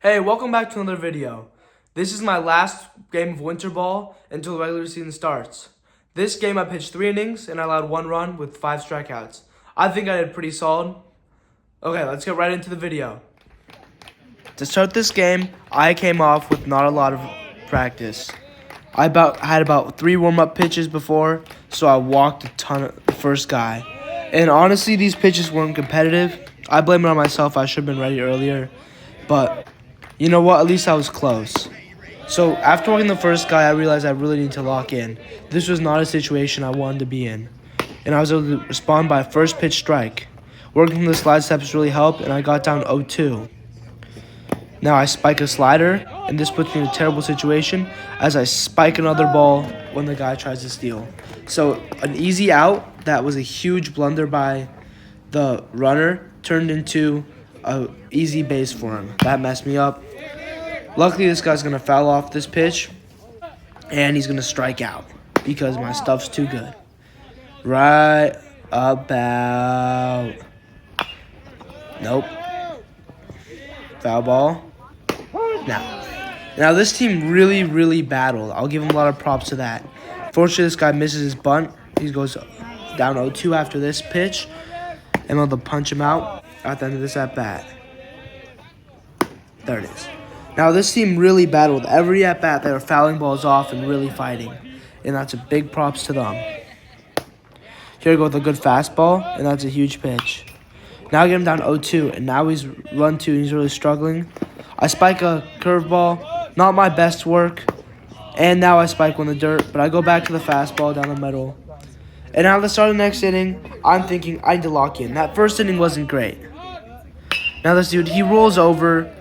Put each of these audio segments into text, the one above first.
Hey, welcome back to another video. This is my last game of winter ball until the regular season starts. This game I pitched 3 innings and I allowed 1 run with 5 strikeouts. I think I did pretty solid. Okay, let's get right into the video. To start this game, I came off with not a lot of practice. I had about 3 warm-up pitches before, so I walked a ton of the first guy. And honestly, these pitches weren't competitive. I blame it on myself. I should have been ready earlier. But you know what? At least I was close. So after walking the first guy, I realized I really need to lock in. This was not a situation I wanted to be in. And I was able to respond by a first pitch strike. Working from the slide steps really helped, and I got down 0-2. Now I spike a slider, and this puts me in a terrible situation as I spike another ball when the guy tries to steal. So an easy out that was a huge blunder by the runner turned into an easy base for him. That messed me up. Luckily, this guy's going to foul off this pitch, and he's going to strike out because my stuff's too good. Right about. Nope. Foul ball. Now this team really battled. I'll give him a lot of props to that. Fortunately, this guy misses his bunt. He goes down 0-2 after this pitch. I'm able to punch him out at the end of this at-bat. There it is. Now, this team really battled. Every at-bat, they were fouling balls off and really fighting. And that's a big props to them. Here I go with a good fastball, and that's a huge pitch. Now I get him down 0-2, and now he's run 2, and he's really struggling. I spike a curveball, not my best work. And now I spike one in the dirt, but I go back to the fastball down the middle. And now at the start of the next inning, I'm thinking I need to lock in. That first inning wasn't great. Now this dude, he rolls over,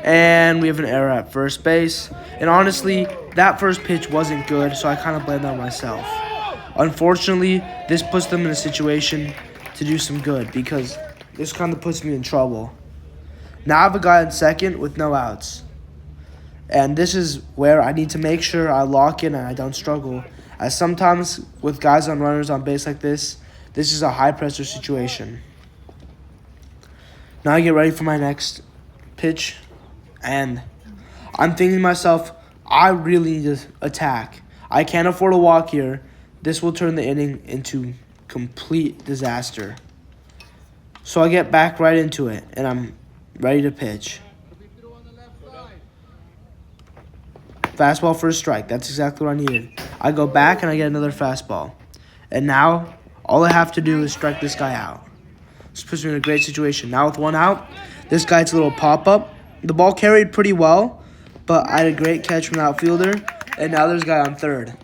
and we have an error at first base. And honestly, that first pitch wasn't good, so I kind of blame that on myself. Unfortunately, this puts them in a situation to do some good because this kind of puts me in trouble. Now I have a guy on second with no outs. And this is where I need to make sure I lock in and I don't struggle. As sometimes with guys on runners on base like this is a high-pressure situation. Now I get ready for my next pitch. And I'm thinking to myself, I really need to attack. I can't afford a walk here. This will turn the inning into complete disaster. So I get back right into it, and I'm ready to pitch. Fastball for a strike. That's exactly what I needed. I go back, and I get another fastball. And now, all I have to do is strike this guy out. This puts me in a great situation. Now with 1 out, this guy gets a little pop-up. The ball carried pretty well, but I had a great catch from the outfielder, and now there's a guy on third.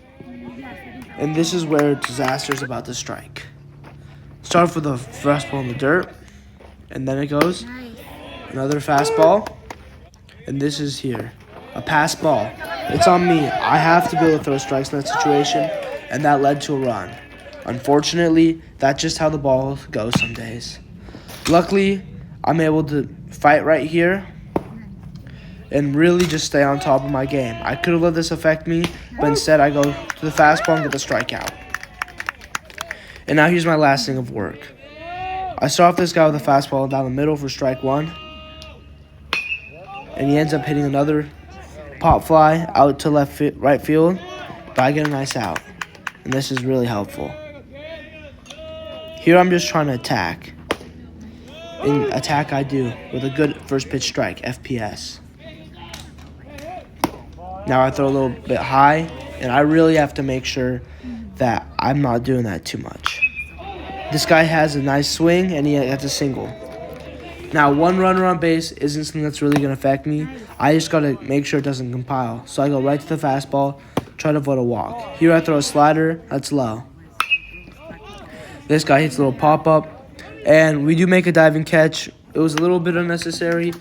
And this is where disaster is about to strike. Start with a fastball in the dirt, and then it goes. Another fastball, and this is here. A pass ball. It's on me. I have to be able to throw strikes in that situation, and that led to a run. Unfortunately, that's just how the ball goes some days. Luckily, I'm able to fight right here and really just stay on top of my game. I could have let this affect me, but instead I go to the fastball and get the strikeout. And now here's my last inning of work. I start off this guy with a fastball down the middle for strike 1. And he ends up hitting another pop fly out to right field, but I get a nice out. And this is really helpful. Here I'm just trying to attack. In attack I do with a good first pitch strike, FPS. Now I throw a little bit high, and I really have to make sure that I'm not doing that too much. This guy has a nice swing, and he has a single. Now, 1 runner on base isn't something that's really going to affect me. I just got to make sure it doesn't compile. So I go right to the fastball, try to avoid a walk. Here I throw a slider, that's low. This guy hits a little pop-up, and we do make a diving catch. It was a little bit unnecessary,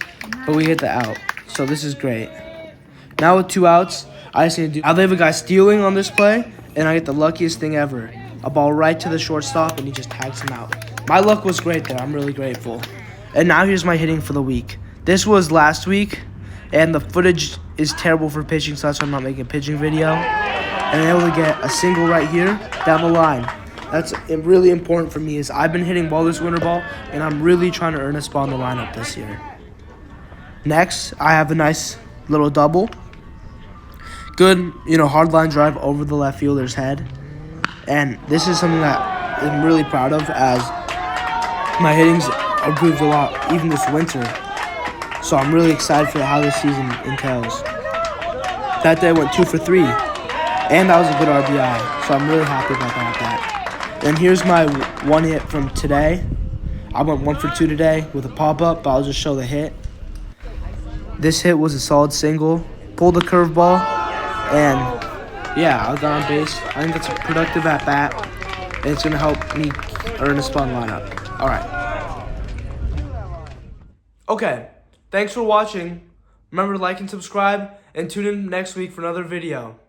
but we hit the out. So this is great. Now with 2 outs, I just need to I have a guy stealing on this play, and I get the luckiest thing ever. A ball right to the shortstop, and he just tags him out. My luck was great there. I'm really grateful. And now here's my hitting for the week. This was last week, and the footage is terrible for pitching, so that's why I'm not making a pitching video. And I'm able to get a single right here down the line. That's really important for me is I've been hitting ball this winter ball, and I'm really trying to earn a spot in the lineup this year. Next, I have a nice little double. Good, hard line drive over the left fielder's head. And this is something that I'm really proud of, as my hitting's improved a lot even this winter. So I'm really excited for how this season entails. That day I went 2 for 3, and that was a good RBI. So I'm really happy about that. And here's my one hit from today. I went 1 for 2 today with a pop-up, but I'll just show the hit. This hit was a solid single. Pulled a curveball, and yeah, I got on base. I think it's a productive at-bat, and it's going to help me earn a spot in lineup. All right. Okay, thanks for watching. Remember to like and subscribe, and tune in next week for another video.